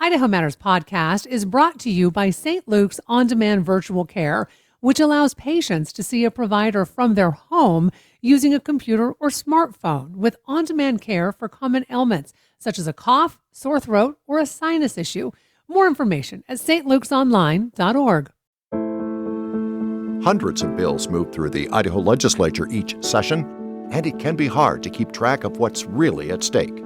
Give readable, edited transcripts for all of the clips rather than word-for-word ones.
Idaho Matters podcast is brought to you by St. Luke's On-Demand Virtual Care, which allows patients to see a provider from their home using a computer or smartphone with on-demand care for common ailments, such as a cough, sore throat, or a sinus issue. More information at stlukesonline.org. Hundreds of bills move through the Idaho legislature each session, and it can be hard to keep track of what's really at stake.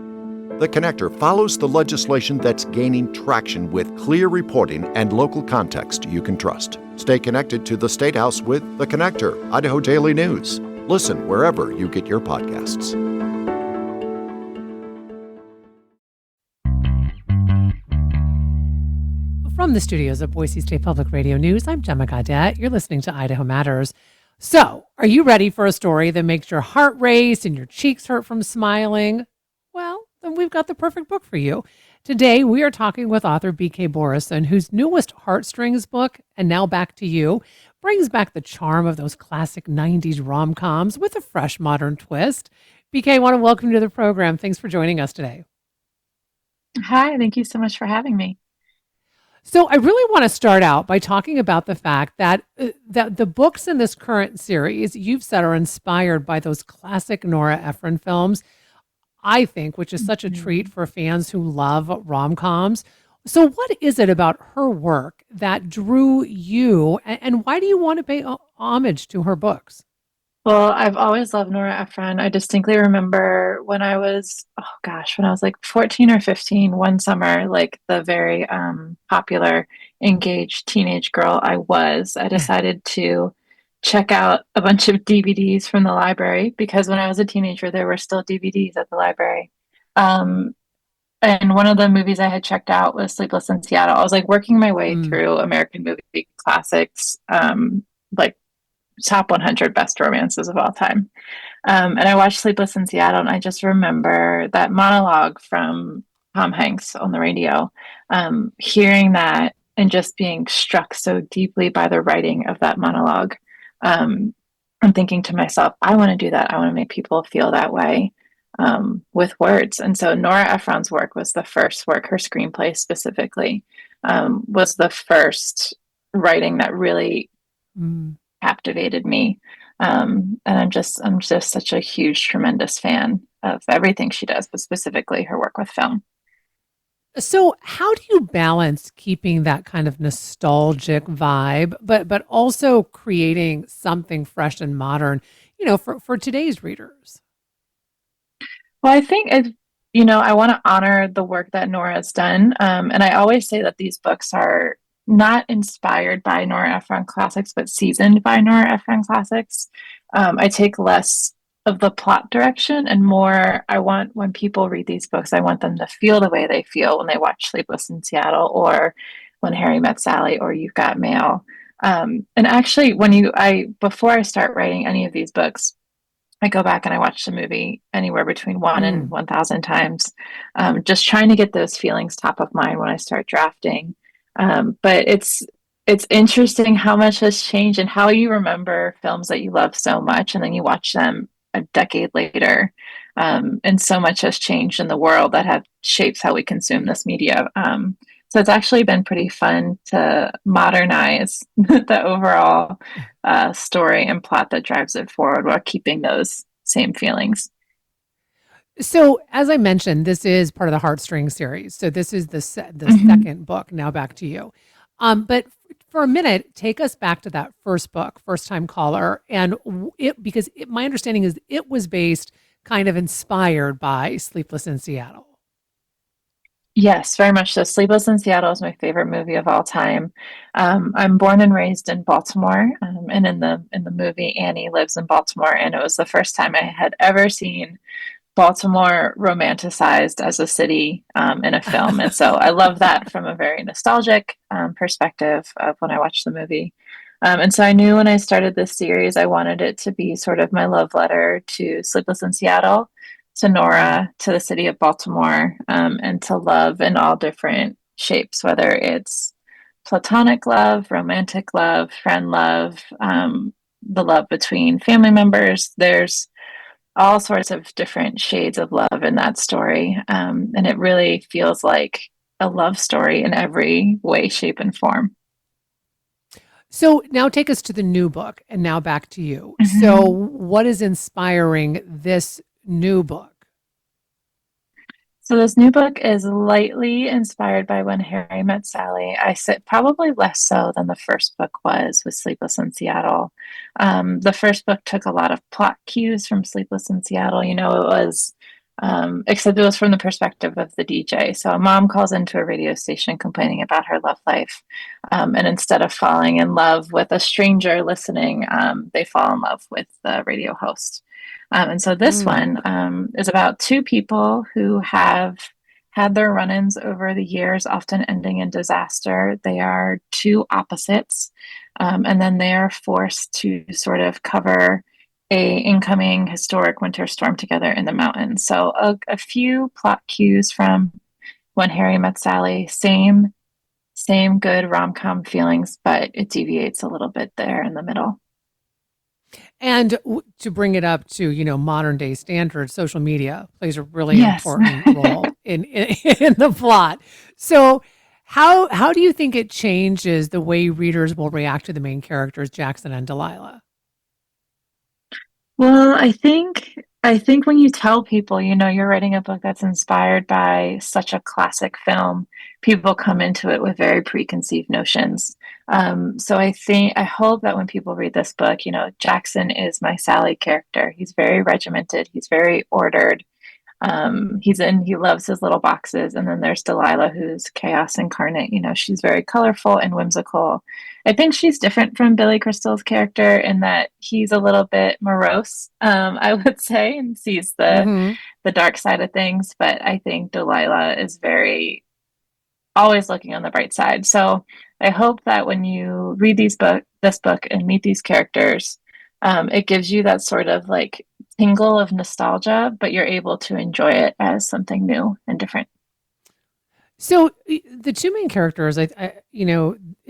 The Connector follows the legislation that's gaining traction with clear reporting and local context you can trust. Stay connected to the State House with The Connector, Idaho Daily News. Listen wherever you get your podcasts. From the studios of Boise State Public Radio News, I'm Gemma Gaudette. You're listening to Idaho Matters. So, are you ready for a story that makes your heart race and your cheeks hurt from smiling? Well, then we've got the perfect book for you. Today, we are talking with author B.K. Borison, whose newest Heartstrings book, And Now Back to You, brings back the charm of those classic 90s rom-coms with a fresh modern twist. B.K., I want to welcome you to the program. Thanks for joining us today. Hi, thank you so much for having me. So I really want to start out by talking about the fact that that the books in this current series you've said are inspired by those classic Nora Ephron films, I think, which is such a treat for fans who love rom-coms. So what is it about her work that drew you, and why do you want to pay homage to her books? Well, I've always loved Nora Ephron. I distinctly remember when I was, when I was like 14 or 15, one summer, like the very popular engaged teenage girl I decided to check out a bunch of DVDs from the library because when I was a teenager, there were still DVDs at the library. And one of the movies I had checked out was Sleepless in Seattle. I was like working my way through American movie classics, like top 100 best romances of all time. And I watched Sleepless in Seattle, and I just remember that monologue from Tom Hanks on the radio, hearing that and just being struck so deeply by the writing of that monologue. I'm thinking to myself, I want to do that. I want to make people feel that way with words. And so Nora Ephron's work was the first work, her screenplay specifically, was the first writing that really captivated me. And I'm just such a huge, tremendous fan of everything she does, but specifically her work with film. So how do you balance keeping that kind of nostalgic vibe, but also creating something fresh and modern, for today's readers? Well, I think I want to honor the work that Nora has done. And I always say that these books are not inspired by Nora Ephron classics, but seasoned by Nora Ephron classics. I take less of the plot direction and more, I want when people read these books, I want them to feel the way they feel when they watch Sleepless in Seattle or When Harry Met Sally or You've Got Mail. And actually, before I start writing any of these books, I go back and I watch the movie anywhere between 1 and 1,000 times, just trying to get those feelings top of mind when I start drafting. But it's interesting how much has changed and how you remember films that you love so much, and then you watch them a decade later, and so much has changed in the world that shapes how we consume this media. So it's actually been pretty fun to modernize the overall story and plot that drives it forward while keeping those same feelings. So, as I mentioned, this is part of the Heartstrings series. So this is the second book, Now Back to You. But for a minute, take us back to that first book, First Time Caller. And my understanding is it was based, kind of inspired by Sleepless in Seattle. Yes, very much so. Sleepless in Seattle is my favorite movie of all time. I'm born and raised in Baltimore, and in the movie, Annie lives in Baltimore, and it was the first time I had ever seen Baltimore romanticized as a city in a film. And so I love that from a very nostalgic perspective of when I watched the movie. And so I knew when I started this series, I wanted it to be sort of my love letter to Sleepless in Seattle, to Nora, to the city of Baltimore, and to love in all different shapes, whether it's platonic love, romantic love, friend love, the love between family members. There's all sorts of different shades of love in that story. And it really feels like a love story in every way, shape, and form. So now take us to the new book and now back to you. So Mhm. what is inspiring this new book? So this new book is lightly inspired by When Harry Met Sally. I said probably less so than the first book was with Sleepless in Seattle. The first book took a lot of plot cues from Sleepless in Seattle. You know, it was, except it was from the perspective of the DJ. So a mom calls into a radio station complaining about her love life. And instead of falling in love with a stranger listening, they fall in love with the radio host. And so this Mm. one is about two people who have had their run ins over the years, often ending in disaster. They are two opposites, and then they are forced to sort of cover a incoming historic winter storm together in the mountains. So a few plot cues from When Harry Met Sally, same good rom-com feelings, but it deviates a little bit there in the middle. And to bring it up to, modern day standards, social media plays a really Yes. important role in the plot. So how do you think it changes the way readers will react to the main characters, Jackson and Delilah? Well, I think when you tell people, you're writing a book that's inspired by such a classic film, people come into it with very preconceived notions. So I hope that when people read this book, Jackson is my Sally character. He's very regimented, he's very ordered. He loves his little boxes. And then there's Delilah, who's chaos incarnate. She's very colorful and whimsical. I think she's different from Billy Crystal's character in that he's a little bit morose, I would say, and sees Hmm. the dark side of things. But I think Delilah is very always looking on the bright side. So I hope that when you read this book and meet these characters, it gives you that sort of like tingle of nostalgia, but you're able to enjoy it as something new and different. So the two main characters, it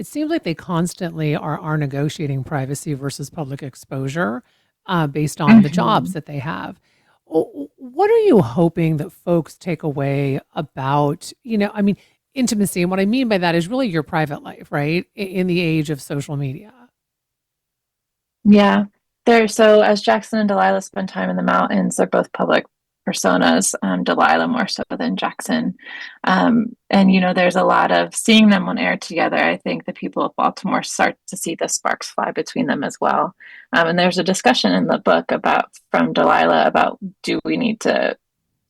seems like they constantly are negotiating privacy versus public exposure based on the jobs Mhm. that they have. What are you hoping that folks take away about, intimacy? And what I mean by that is really your private life, right? In the age of social media. Yeah. So as Jackson and Delilah spend time in the mountains, they're both public personas, Delilah more so than Jackson. And there's a lot of seeing them on air together. I think the people of Baltimore start to see the sparks fly between them as well. And there's a discussion in the book from Delilah about, do we need to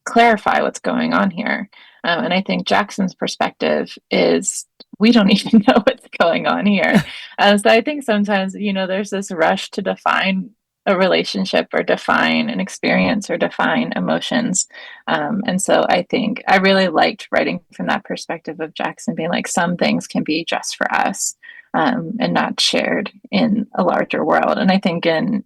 clarify what's going on here? And I think Jackson's perspective is, we don't even know what's going on here. So I think sometimes, there's this rush to define a relationship or define an experience or define emotions. And so I think I really liked writing from that perspective of Jackson being like, some things can be just for us, and not shared in a larger world. And I think in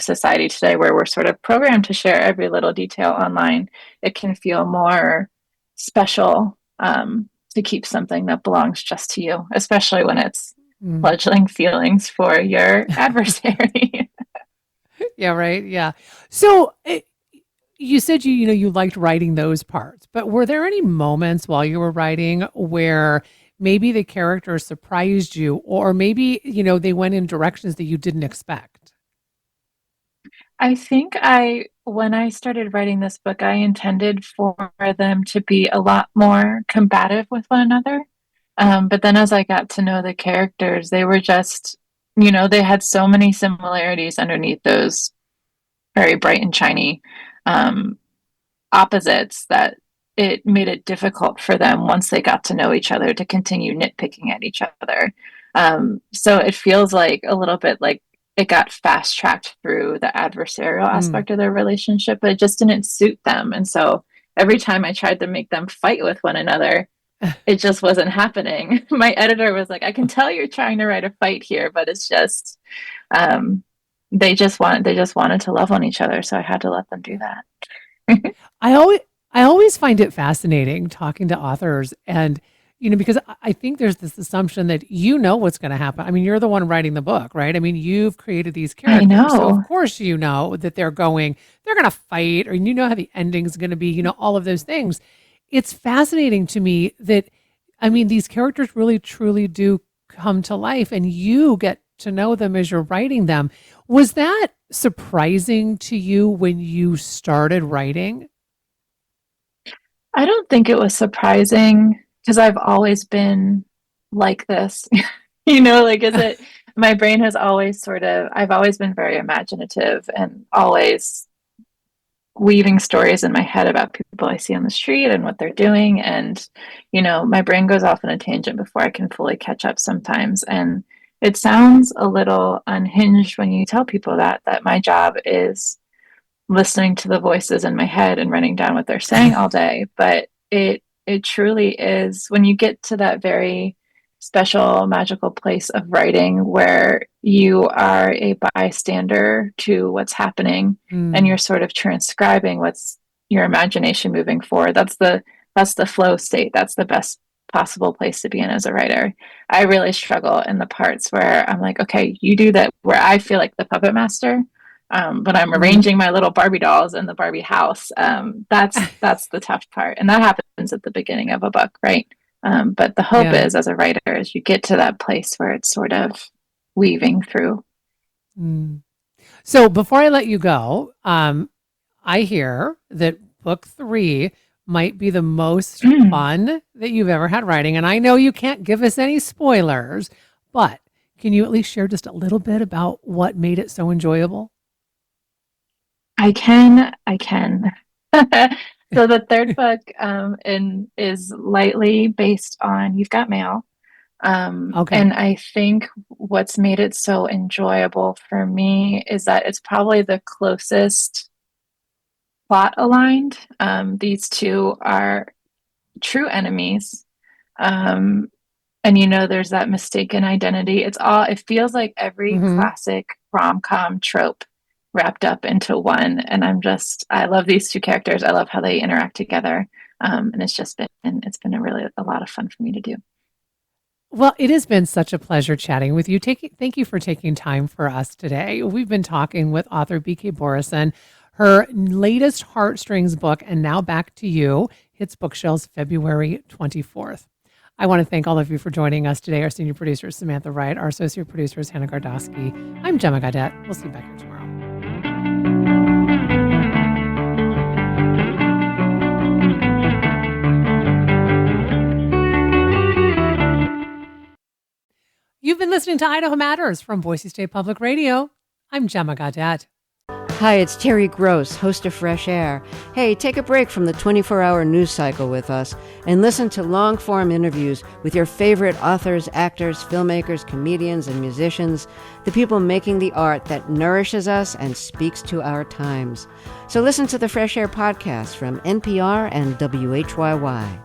society today, where we're sort of programmed to share every little detail online, it can feel more special, to keep something that belongs just to you, especially when it's Mm. fledgling feelings for your adversary. Yeah, right. Yeah. So you said you liked writing those parts, but were there any moments while you were writing where maybe the characters surprised you, or maybe they went in directions that you didn't expect? I think when I started writing this book, I intended for them to be a lot more combative with one another. But then as I got to know the characters, they were just, they had so many similarities underneath those very bright and shiny um, opposites that it made it difficult for them once they got to know each other to continue nitpicking at each other. So it feels like a little bit like it got fast tracked through the adversarial Mm. aspect of their relationship, but it just didn't suit them. And so every time I tried to make them fight with one another, it just wasn't happening. My editor was like, I can tell you're trying to write a fight here, but it's just um, they just wanted to love on each other, so I had to let them do that. I always I always find it fascinating talking to authors and because I think there's this assumption that what's going to happen. I mean, you're the one writing the book, right? I mean, you've created these I characters. So of know. course that they're going to fight or how the ending's going to be, all of those things. It's fascinating to me that I mean, these characters really truly do come to life and you get to know them as you're writing them. Was that surprising to you when you started writing? I don't think it was surprising because I've always been like this. Like is it my brain has always I've always been very imaginative and always weaving stories in my head about people I see on the street and what they're doing. And, my brain goes off on a tangent before I can fully catch up sometimes. And it sounds a little unhinged when you tell people that my job is listening to the voices in my head and writing down what they're saying all day. But it truly is when you get to that very special magical place of writing where you are a bystander to what's happening and you're sort of transcribing what's your imagination moving forward. That's the flow state. That's the best possible place to be in as a writer. I really struggle in the parts where I'm like, okay, you do that, where I feel like the puppet master. But I'm arranging my little Barbie dolls in the Barbie house. That's the tough part. And that happens at the beginning of a book, right? But the hope is, as a writer, is you get to that place where it's sort of weaving through. So before I let you go, I hear that book 3 might be the most fun that you've ever had writing. And I know you can't give us any spoilers, but can you at least share just a little bit about what made it so enjoyable? I can. So the third book is lightly based on You've Got Mail. Okay. And I think what's made it so enjoyable for me is that it's probably the closest plot aligned. These two are true enemies. And there's that mistaken identity. It feels like every classic rom-com trope wrapped up into one. And I love these two characters. I love how they interact together. And it's been a lot of fun for me to do. Well, it has been such a pleasure chatting with you. Thank you for taking time for us today. We've been talking with author B.K. Borison. Her latest Heartstrings book, And Now Back to You, hits bookshelves February 24th. I want to thank all of you for joining us today. Our senior producer is Samantha Wright. Our associate producer is Hannah Gardowski. I'm Gemma Gaudette. We'll see you back here tomorrow. You've been listening to Idaho Matters from Boise State Public Radio. I'm Gemma Gaudette. Hi, it's Terry Gross, host of Fresh Air. Hey, take a break from the 24-hour news cycle with us and listen to long-form interviews with your favorite authors, actors, filmmakers, comedians, and musicians, the people making the art that nourishes us and speaks to our times. So listen to the Fresh Air podcast from NPR and WHYY.